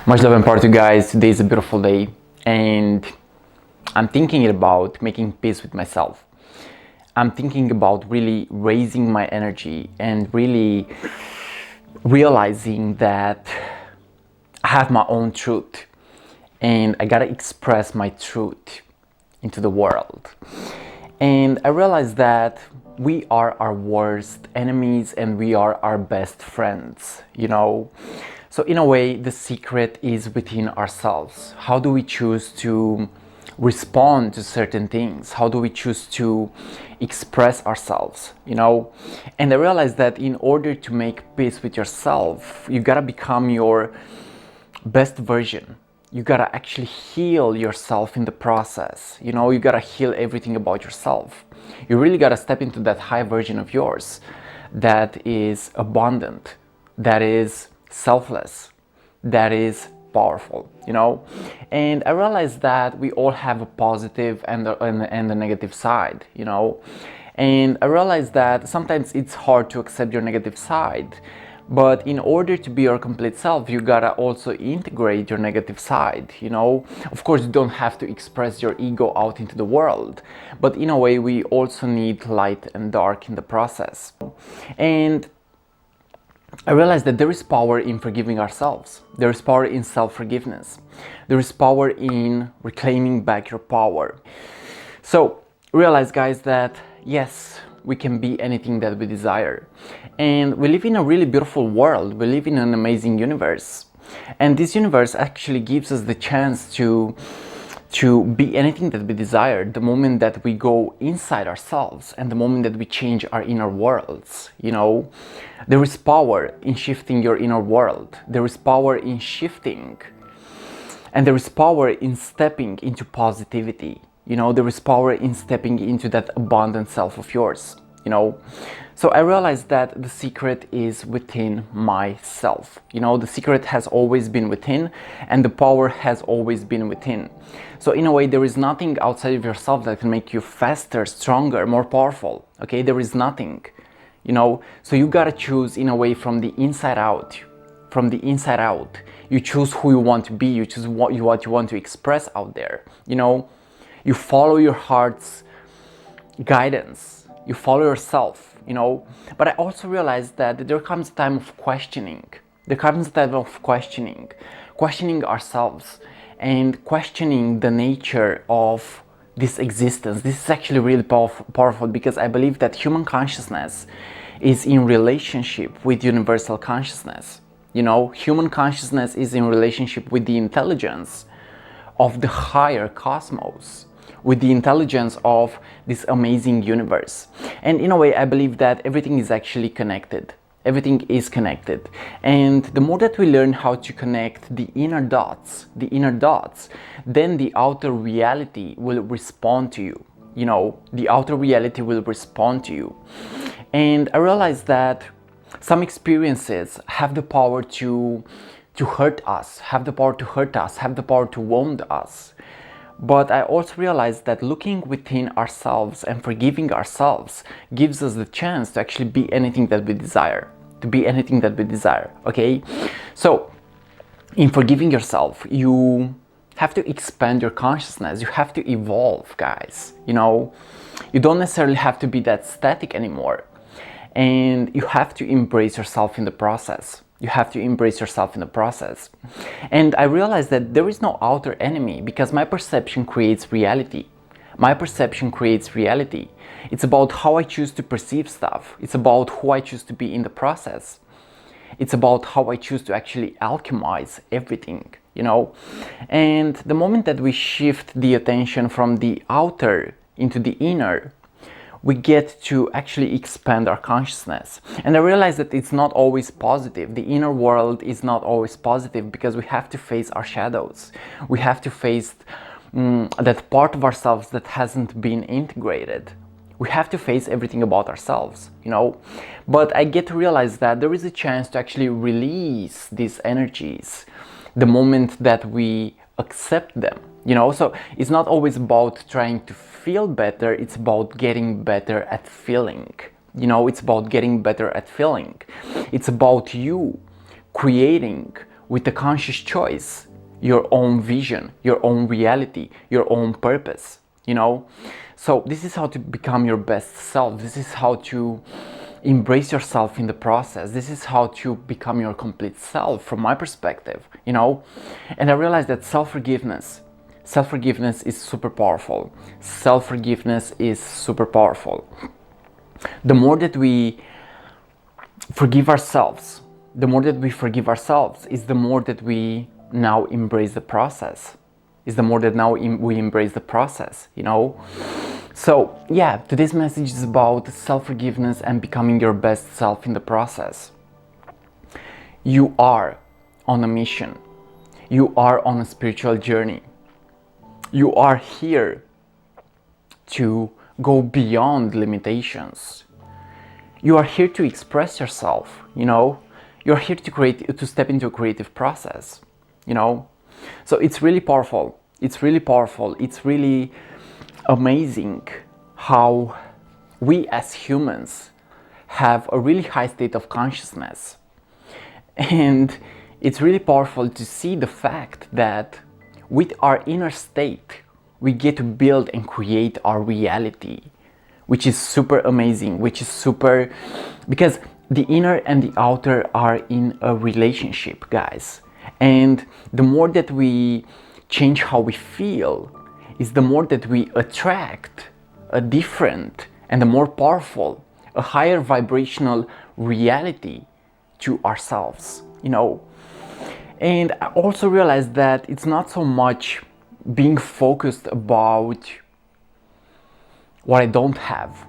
Much love and power to you guys. Today is a beautiful day and I'm thinking about making peace with myself. I'm thinking about really raising my energy and really realizing that I have my own truth and I gotta express my truth into the world. And I realized that we are our worst enemies and we are our best friends, So in a way, the secret is within ourselves. How do we choose to respond to certain things? How do we choose to express ourselves, And I realized that in order to make peace with yourself, you gotta become your best version. You gotta actually heal yourself in the process. You gotta heal everything about yourself. You really gotta step into that high version of yours that is abundant, that is selfless, that is powerful, And I realized that we all have a positive and a negative side, And I realized that sometimes it's hard to accept your negative side. But in order to be your complete self, you gotta also integrate your negative side, Of course, you don't have to express your ego out into the world, but in a way, we also need light and dark in the process. And I realized that there is power in forgiving ourselves. There is power in self-forgiveness. There is power in reclaiming back your power. So realize, guys, that yes, we can be anything that we desire. And we live in a really beautiful world. We live in an amazing universe. And this universe actually gives us the chance to be anything that we desire the moment that we go inside ourselves and the moment that we change our inner worlds, There is power in shifting your inner world. There is power in shifting. And there is power in stepping into positivity. There is power in stepping into that abundant self of yours, So I realized that the secret is within myself. The secret has always been within and the power has always been within. So in a way, there is nothing outside of yourself that can make you faster, stronger, more powerful. Okay, there is nothing, So you gotta choose in a way from the inside out. From the inside out, you choose who you want to be. You choose what you want to express out there. You follow your heart's guidance. You follow yourself, But I also realized that there comes a time of questioning. There comes a time of questioning ourselves and questioning the nature of this existence. This is actually really powerful because I believe that human consciousness is in relationship with universal consciousness. Human consciousness is in relationship with the intelligence of the higher cosmos, with the intelligence of this amazing universe. And in a way, I believe that everything is actually connected. Everything is connected. And the more that we learn how to connect the inner dots, then the outer reality will respond to you. The outer reality will respond to you. And I realized that some experiences have the power to hurt us, have the power to wound us. But I also realized that looking within ourselves and forgiving ourselves gives us the chance to actually be anything that we desire, okay? So in forgiving yourself, you have to expand your consciousness. You have to evolve, guys, You don't necessarily have to be that static anymore. And you have to embrace yourself in the process. And I realized that there is no outer enemy because my perception creates reality. It's about how I choose to perceive stuff. It's about who I choose to be in the process. It's about how I choose to actually alchemize everything, And the moment that we shift the attention from the outer into the inner, we get to actually expand our consciousness. And I realize that it's not always positive. The inner world is not always positive because we have to face our shadows. We have to face that part of ourselves that hasn't been integrated. We have to face everything about ourselves, But I get to realize that there is a chance to actually release these energies the moment that we accept them, So it's not always about trying to feel better, it's about getting better at feeling. It's about getting better at feeling. It's about you creating with a conscious choice, your own vision, your own reality, your own purpose, you know? So this is how to become your best self. This is how to embrace yourself in the process. This is how to become your complete self from my perspective, you know? And I realized that self-forgiveness is super powerful. Self-forgiveness is super powerful. The more that we forgive ourselves, is the more that we now embrace the process. Is the more that now we embrace the process, you know? So yeah, today's message is about self-forgiveness and becoming your best self in the process. You are on a mission. You are on a spiritual journey. You are here to go beyond limitations. You are here to express yourself, you know? You're here to step into a creative process, you know? So it's really powerful. It's really amazing how we as humans have a really high state of consciousness. And it's really powerful to see the fact that with our inner state, we get to build and create our reality, which is super amazing, because the inner and the outer are in a relationship, guys. And the more that we change how we feel, is the more that we attract a different and a more powerful, a higher vibrational reality to ourselves, you know. And I also realized that it's not so much being focused about what I don't have.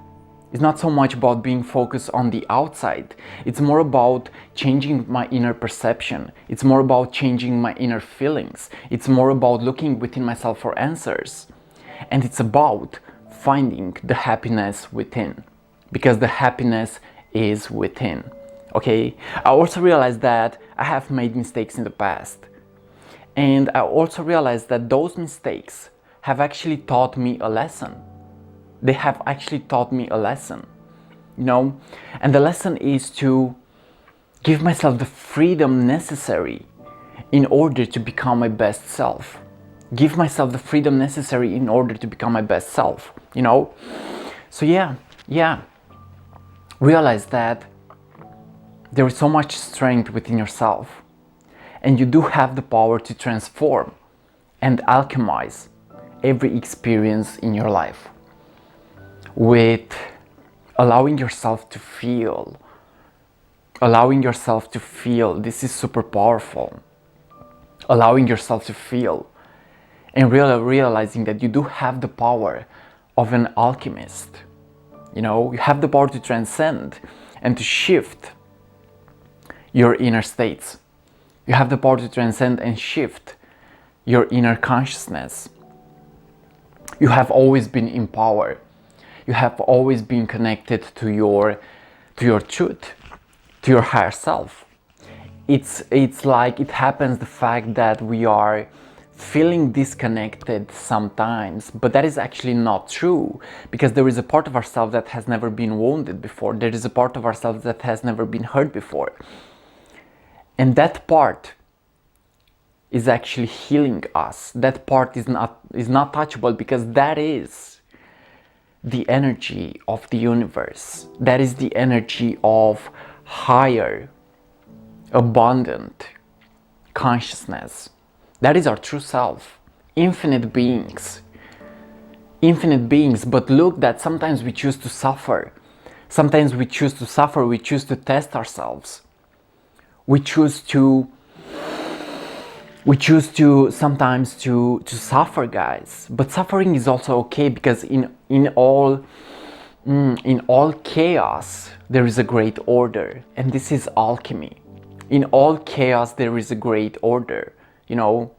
It's not so much about being focused on the outside. It's more about changing my inner perception. It's more about changing my inner feelings. It's more about looking within myself for answers. And it's about finding the happiness within, because the happiness is within. Okay? I also realized that I have made mistakes in the past. And I also realized that those mistakes have actually taught me a lesson. They have actually taught me a lesson, you know? And the lesson is to give myself the freedom necessary in order to become my best self. Give myself the freedom necessary in order to become my best self, you know? So yeah. Realize that there is so much strength within yourself. And you do have the power to transform and alchemize every experience in your life, with allowing yourself to feel. This is super powerful. Allowing yourself to feel and realizing that you do have the power of an alchemist. You know, you have the power to transcend and to shift your inner states. You have the power to transcend and shift your inner consciousness. You have always been in power. You have always been connected to your truth, to your higher self. It's like it happens the fact that we are feeling disconnected sometimes, but that is actually not true, because there is a part of ourselves that has never been wounded before. There is a part of ourselves that has never been hurt before. And that part is actually healing us. That part is not touchable, because that is the energy of the universe. That is the energy of higher, abundant consciousness. That is our true self. Infinite beings. But look, that sometimes we choose to suffer. We choose to test ourselves. We choose to sometimes to suffer, guys. But suffering is also okay, because in all chaos there is a great order, and this is alchemy. In all chaos there is a great order, you know.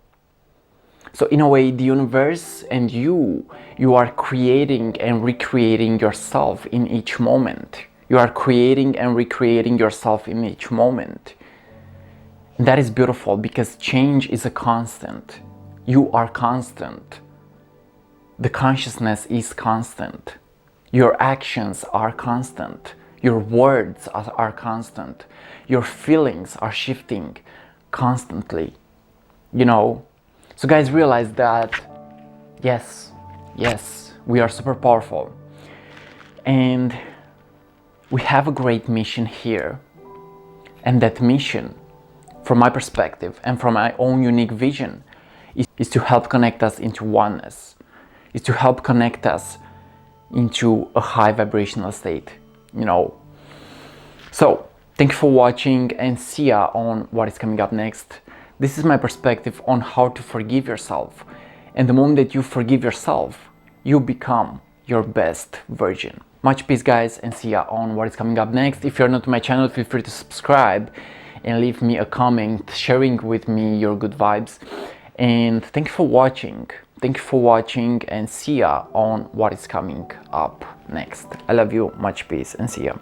So in a way, the universe and you are creating and recreating yourself in each moment. You are creating and recreating yourself in each moment. And that is beautiful, because change is a constant. You are constant. The consciousness is constant. Your actions are constant. Your words are constant. Your feelings are shifting. constantly, you know. So guys, realize that yes, we are super powerful, and we have a great mission here. And that mission, from my perspective and from my own unique vision, is to help connect us into oneness, is to help connect us into a high vibrational state, you know. So thank you for watching, and see ya on what is coming up next. This is my perspective on how to forgive yourself. And the moment that you forgive yourself, you become your best version. Much peace, guys, and see ya on what is coming up next. If you're not to my channel, feel free to subscribe and leave me a comment sharing with me your good vibes. And thank you for watching. Thank you for watching, and see ya on what is coming up next. I love you. Much peace, and see ya.